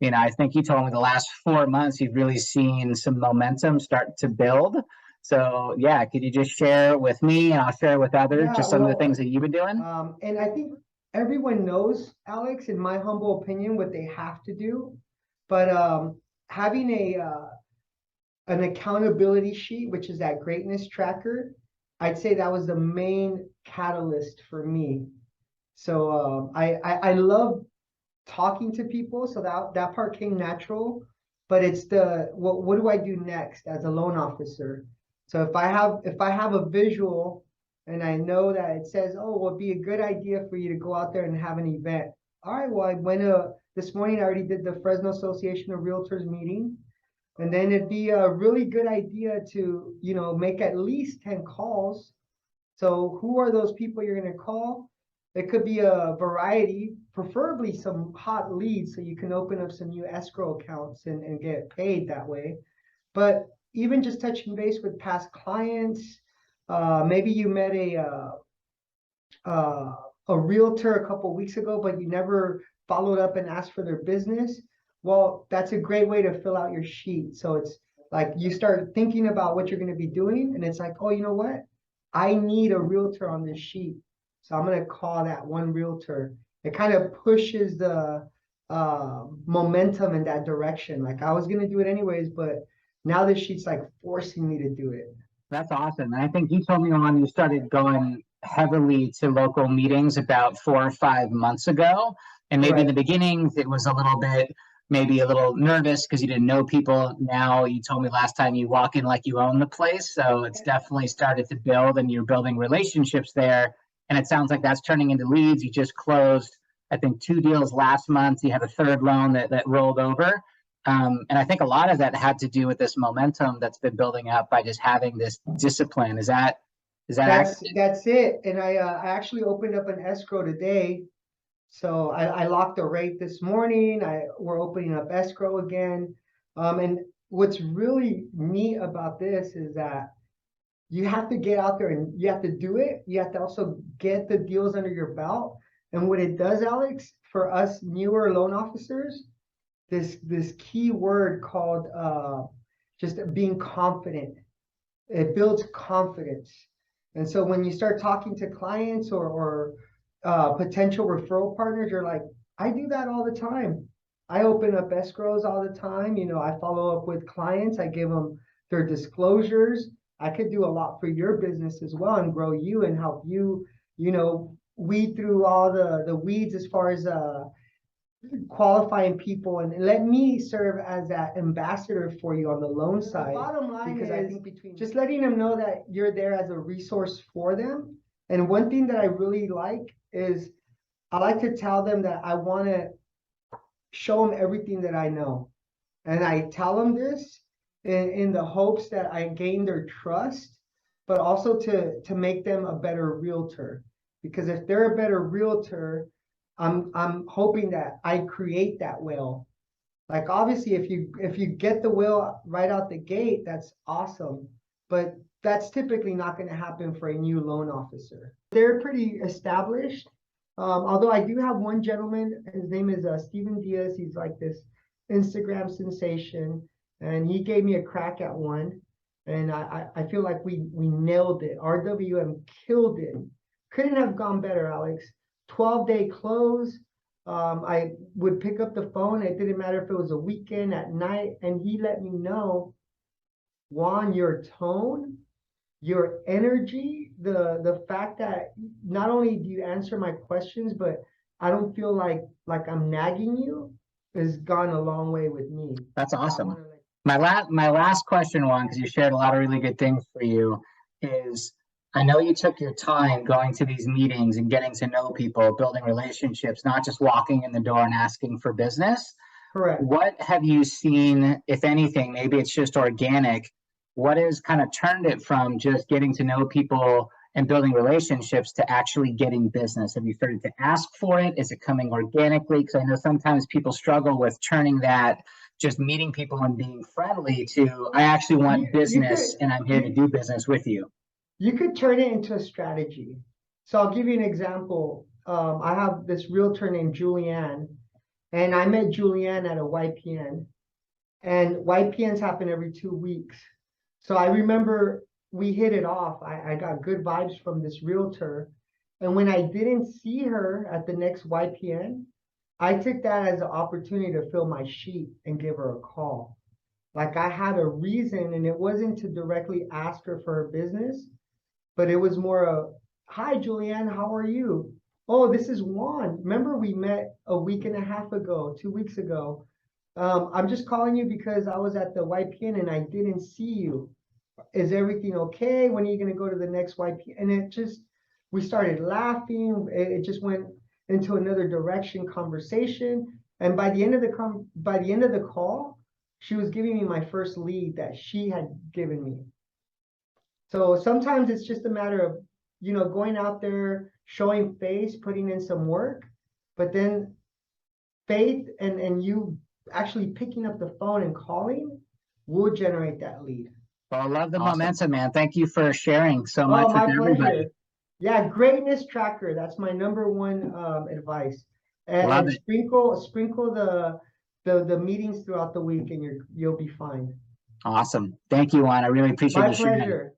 I think you told me the last 4 months you've really seen some momentum start to build. So yeah, could you just share with me and I'll share with others Yeah, just some of the well, things that you've been doing? and I think everyone knows, Alex, in my humble opinion, what they have to do. But having an accountability sheet, which is that greatness tracker, I'd say that was the main catalyst for me. So I love talking to people, so that part came natural. But it's the what do I do next as a loan officer? So if I have a visual and I know that it says, oh, well, it'd be a good idea for you to go out there and have an event. All right, well, I went this morning. I already did the Fresno Association of Realtors meeting, and then it'd be a really good idea to make at least 10 calls. So who are those people you're going to call? It could be a variety, preferably some hot leads so you can open up some new escrow accounts and get paid that way. But even just touching base with past clients, maybe you met uh, a realtor a couple weeks ago, but you never followed up and asked for their business. Well, that's a great way to fill out your sheet. So it's like you start thinking about what you're going to be doing, and it's like, oh, you know what? I need a realtor on this sheet. So I'm going to call that one realtor. It kind of pushes the momentum in that direction. Like I was going to do it anyways, but now this sheet's like forcing me to do it. That's awesome. And I think you told me on you started going heavily to local meetings about 4 or 5 months ago. And maybe in the Correct. beginnings, it was a little bit, maybe a little nervous because you didn't know people. Now you told me last time you walk in like you own the place. So it's definitely started to build and you're building relationships there. And it sounds like that's turning into leads. You just closed, I think, 2 deals last month. You had a third loan that rolled over. And I think a lot of that had to do with this momentum that's been building up by just having this discipline. Is that That's accurate? that's it. And I actually opened up an escrow today. So I locked the rate this morning. We're opening up escrow again. And what's really neat about this is that you have to get out there and you have to do it. You have to also get the deals under your belt. And what it does, Alex, for us newer loan officers, this key word called just being confident. It builds confidence. And so when you start talking to clients or potential referral partners, you're like, I do that all the time. I open up escrows all the time. I follow up with clients. I give them their disclosures. I could do a lot for your business as well and grow you and help you, weed through all the weeds as far as qualifying people, and let me serve as that ambassador for you on the loan side. The bottom line because I think between just letting them know that you're there as a resource for them. And one thing that I really like is I like to tell them that I want to show them everything that I know. And I tell them this in the hopes that I gain their trust, but also to make them a better realtor. Because if they're a better realtor, I'm hoping that I create that will. Like obviously if you get the will right out the gate, that's awesome. But that's typically not going to happen for a new loan officer. They're pretty established. Although I do have one gentleman, his name is Steven Diaz. He's like this Instagram sensation, and he gave me a crack at one. And I feel like we nailed it. RWM killed it. Couldn't have gone better, Alex. 12-day close. I would pick up the phone. It didn't matter if it was a weekend at night, and he let me know, Juan, your tone, your energy, the fact that not only do you answer my questions, but I don't feel like I'm nagging you, has gone a long way with me. That's So awesome. My last question, Juan, because you shared a lot of really good things for you, is I know you took your time going to these meetings and getting to know people, building relationships, not just walking in the door and asking for business. correct. What have you seen, if anything, maybe it's just organic, what has kind of turned it from just getting to know people and building relationships to actually getting business? Have you started to ask for it? Is it coming organically? Because I know sometimes people struggle with turning that just meeting people and being friendly to, I actually want You could business and I'm here to you do business with you. you could turn it into a strategy. So I'll give you an example. I have this realtor named Julianne, And I met Julianne at a YPN, and YPNs happen every 2 weeks. So I remember we hit it off. I got good vibes from this realtor. And when I didn't see her at the next YPN, I took that as an opportunity to fill my sheet and give her a call. Like I had a reason, and it wasn't to directly ask her for her business, but it was more of, hi, Julianne, how are you? Oh, this is Juan. Remember we met a week and a half ago, 2 weeks ago. I'm just calling you because I was at the YPN and I didn't see you. Is everything okay? When are you going to go to the next YP? And we started laughing. It just went into another direction conversation. And by the end of the call, she was giving me my first lead that she had given me. So sometimes it's just a matter of, going out there, showing face, putting in some work, but then faith and you actually picking up the phone and calling will generate that lead. Well, I love the momentum, man. Thank you for sharing so Oh, much with my everybody. pleasure. Yeah, greatness tracker. That's my number one advice. And, Love and it. sprinkle the meetings throughout the week, and you'll be fine. Awesome. Thank you, Juan. I really appreciate My you sharing. pleasure.